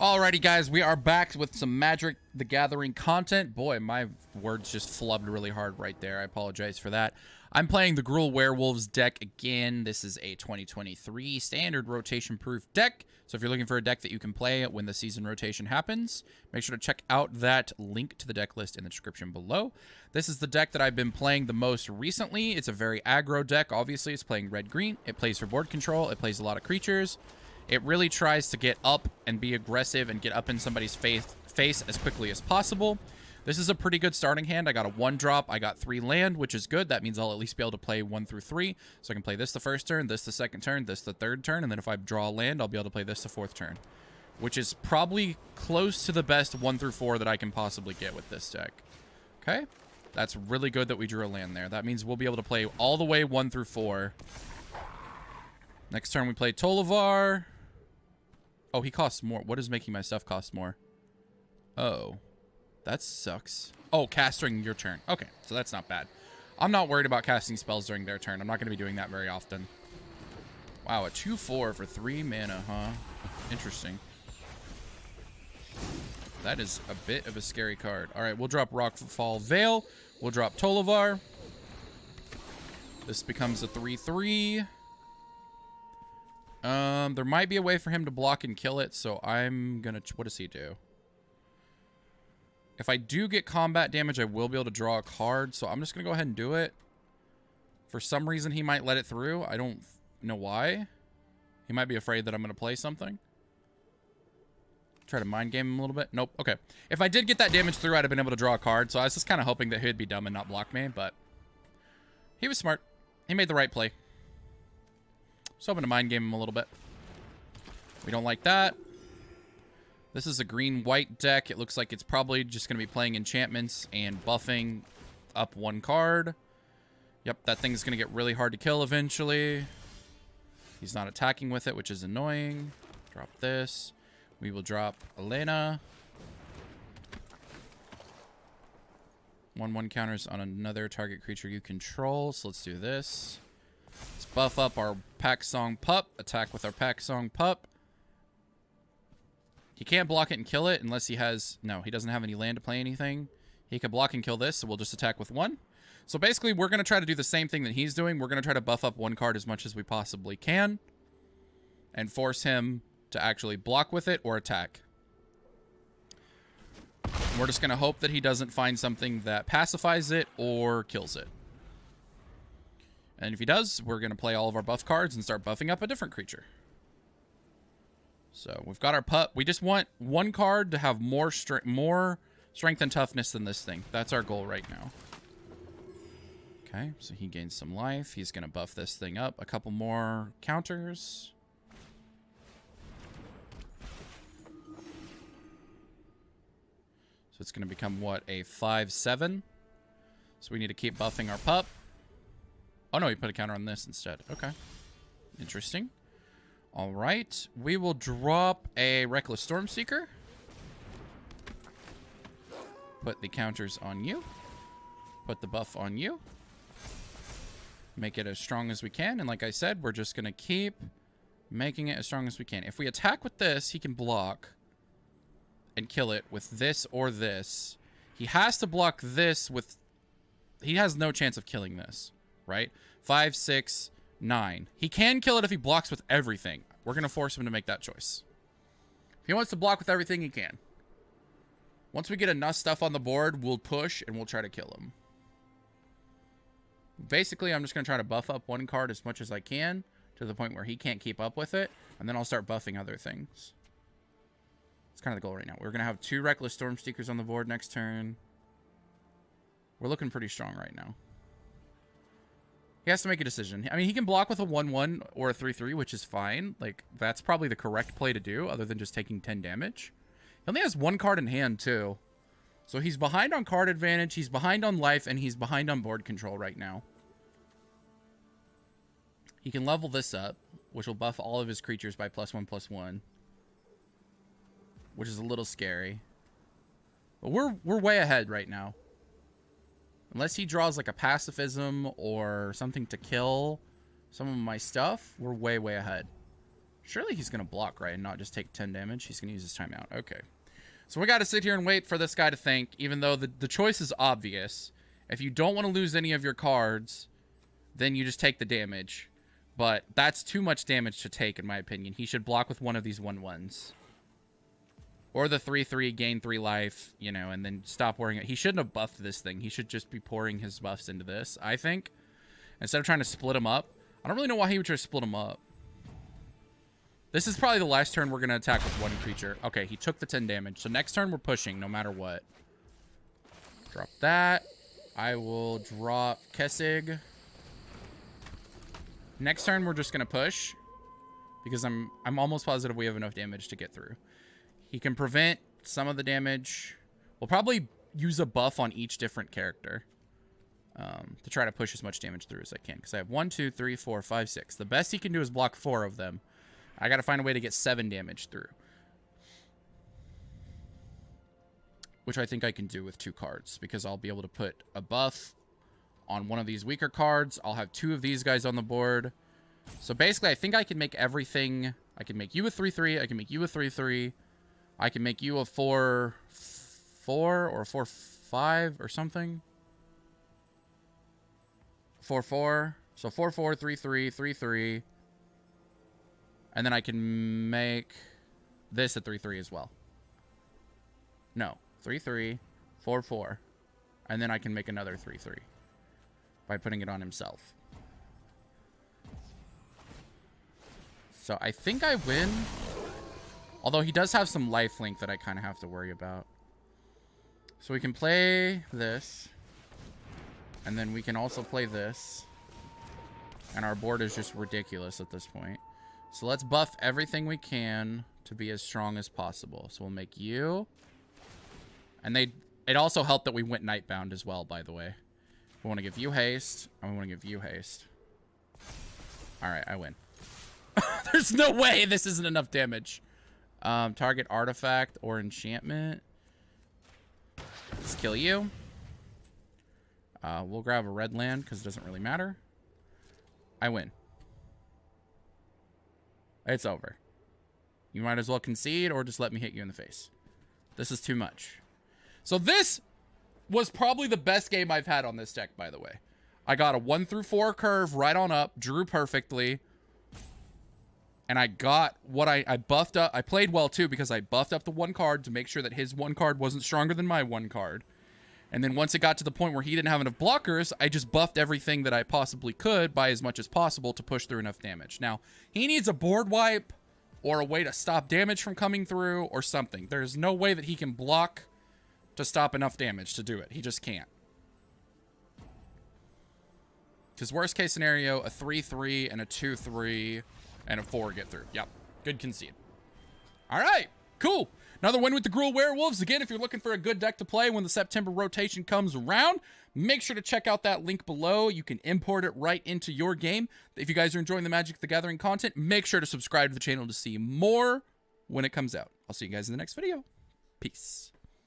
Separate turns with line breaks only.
Alrighty, guys, we are back with some Magic the Gathering content. Boy, my words just flubbed really hard right there. I apologize for that. I'm playing the Gruul Werewolves deck again. This is a 2023 standard rotation-proof deck. So if you're looking for a deck that you can play when the season rotation happens, make sure to check out that link to the deck list in the description below. This is the deck that I've been playing the most recently. It's a very aggro deck. Obviously, it's playing red-green. It plays for board control. It plays a lot of creatures. It really tries to get up and be aggressive and get up in somebody's face as quickly as possible. This is a pretty good starting hand. I got a 1-drop. I got 3 land, which is good. That means I'll at least be able to play 1 through 3. So I can play this the first turn, this the second turn, this the third turn, and then if I draw a land, I'll be able to play this the 4th turn, which is probably close to the best 1 through 4 that I can possibly get with this deck. Okay? That's really good that we drew a land there. That means we'll be able to play all the way 1 through 4. Next turn we play Tolivar. Oh, he costs more. What is making my stuff cost more? Oh, that sucks. Oh, casting your turn. Okay, so that's not bad. I'm not worried about casting spells during their turn. I'm not going to be doing that very often. Wow, a 2/4 for 3 mana, huh? Interesting. That is a bit of a scary card. All right, we'll drop Rockfall Veil. We'll drop Tolivar. This becomes a 3/3. There might be a way for him to block and kill it, so I'm gonna... What does he do? If I do get combat damage, I will be able to draw a card, so I'm just gonna go ahead and do it. For some reason, he might let it through. I don't know why. He might be afraid that I'm gonna play something. Try to mind game him a little bit. Nope. Okay. If I did get that damage through, I'd have been able to draw a card, so I was just kind of hoping that he'd be dumb and not block me, but... He was smart. He made the right play. Just hoping to mind game him a little bit. We don't like that. This is a green-white deck. It looks like it's probably just going to be playing enchantments and buffing up 1 card. Yep, that thing's going to get really hard to kill eventually. He's not attacking with it, which is annoying. Drop this. We will drop Elena. 1/1 counters on another target creature you control. So let's do this. Let's buff up our Pack Song Pup. Attack with our Pack Song Pup. He can't block it and kill it unless he has... No, he doesn't have any land to play anything. He can block and kill this, so we'll just attack with 1. So basically, we're going to try to do the same thing that he's doing. We're going to try to buff up 1 card as much as we possibly can. And force him to actually block with it or attack. We're just going to hope that he doesn't find something that pacifies it or kills it. And if he does, we're going to play all of our buff cards and start buffing up a different creature. So we've got our pup. We just want 1 card to have more strength and toughness than this thing. That's our goal right now. Okay, so he gains some life. He's going to buff this thing up. A couple more counters. So it's going to become, what, a 5/7? So we need to keep buffing our pup. Oh, no, he put a counter on this instead. Okay. Interesting. All right. We will drop a Reckless Stormseeker. Put the counters on you. Put the buff on you. Make it as strong as we can. And like I said, we're just going to keep making it as strong as we can. If we attack with this, he can block and kill it with this or this. He has to block this with... He has no chance of killing this. Right? 5, 6, 9. He can kill it if he blocks with everything. We're going to force him to make that choice. If he wants to block with everything, he can. Once we get enough stuff on the board, we'll push and we'll try to kill him. Basically, I'm just going to try to buff up 1 card as much as I can to the point where he can't keep up with it. And then I'll start buffing other things. It's kind of the goal right now. We're going to have 2 Reckless Stormseekers on the board next turn. We're looking pretty strong right now. He has to make a decision. I mean, he can block with a 1/1 or a 3/3, which is fine. Like, that's probably the correct play to do, other than just taking 10 damage. He only has 1 card in hand, too. So he's behind on card advantage, he's behind on life, and he's behind on board control right now. He can level this up, which will buff all of his creatures by +1/+1. Which is a little scary. But we're way ahead right now. Unless he draws like a pacifism or something to kill some of my stuff, we're way, way ahead. Surely he's going to block, right, and not just take 10 damage. He's going to use his timeout. Okay. So we got to sit here and wait for this guy to think, even though the choice is obvious. If you don't want to lose any of your cards, then you just take the damage. But that's too much damage to take, in my opinion. He should block with one of these 1/1s. Or the 3/3, gain 3 life, you know, and then stop worrying. He shouldn't have buffed this thing. He should just be pouring his buffs into this, I think. Instead of trying to split him up. I don't really know why he would try to split him up. This is probably the last turn we're going to attack with one creature. Okay, he took the 10 damage. So next turn we're pushing no matter what. Drop that. I will drop Kessig. Next turn we're just going to push. Because I'm almost positive we have enough damage to get through. He can prevent some of the damage. We'll probably use a buff on each different character. To try to push as much damage through as I can. Because I have 1, 2, 3, 4, 5, 6. The best he can do is block 4 of them. I got to find a way to get 7 damage through. Which I think I can do with 2 cards. Because I'll be able to put a buff on one of these weaker cards. I'll have 2 of these guys on the board. So basically, I think I can make everything... I can make you a 3/3. I can make you a 3/3. I can make you a 4/4 or 4/5 or something. 4/4. So 4/4, 3/3, 3/3. And then I can make this a 3/3 as well. No. 3/3, 4/4. And then I can make another 3/3 by putting it on himself. So I think I win. Although he does have some lifelink that I kind of have to worry about. So we can play this. And then we can also play this. And our board is just ridiculous at this point. So let's buff everything we can to be as strong as possible. So we'll make you. And it also helped that we went Nightbound as well, by the way. We want to give you haste. And we want to give you haste. Alright, I win. There's no way this isn't enough damage. Target artifact or enchantment. Let's kill you. We'll grab a red land because it doesn't really matter. I win. It's over. You might as well concede or just let me hit you in the face. This is too much. So this was probably the best game I've had on this deck, by the way. I got a 1 through 4 curve right on up, drew perfectly. And I got what I buffed up. I played well too because I buffed up the 1 card to make sure that his 1 card wasn't stronger than my 1 card. And then once it got to the point where he didn't have enough blockers, I just buffed everything that I possibly could by as much as possible to push through enough damage. Now, he needs a board wipe or a way to stop damage from coming through or something. There's no way that he can block to stop enough damage to do it. He just can't. Because worst case scenario, a 3/3 and a 2/3 and a 4 get through. Yep. Good concede. All right. Cool. Another win with the Gruul Werewolves. Again, if you're looking for a good deck to play when the September rotation comes around, make sure to check out that link below. You can import it right into your game. If you guys are enjoying the Magic the Gathering content, make sure to subscribe to the channel to see more when it comes out. I'll see you guys in the next video. Peace.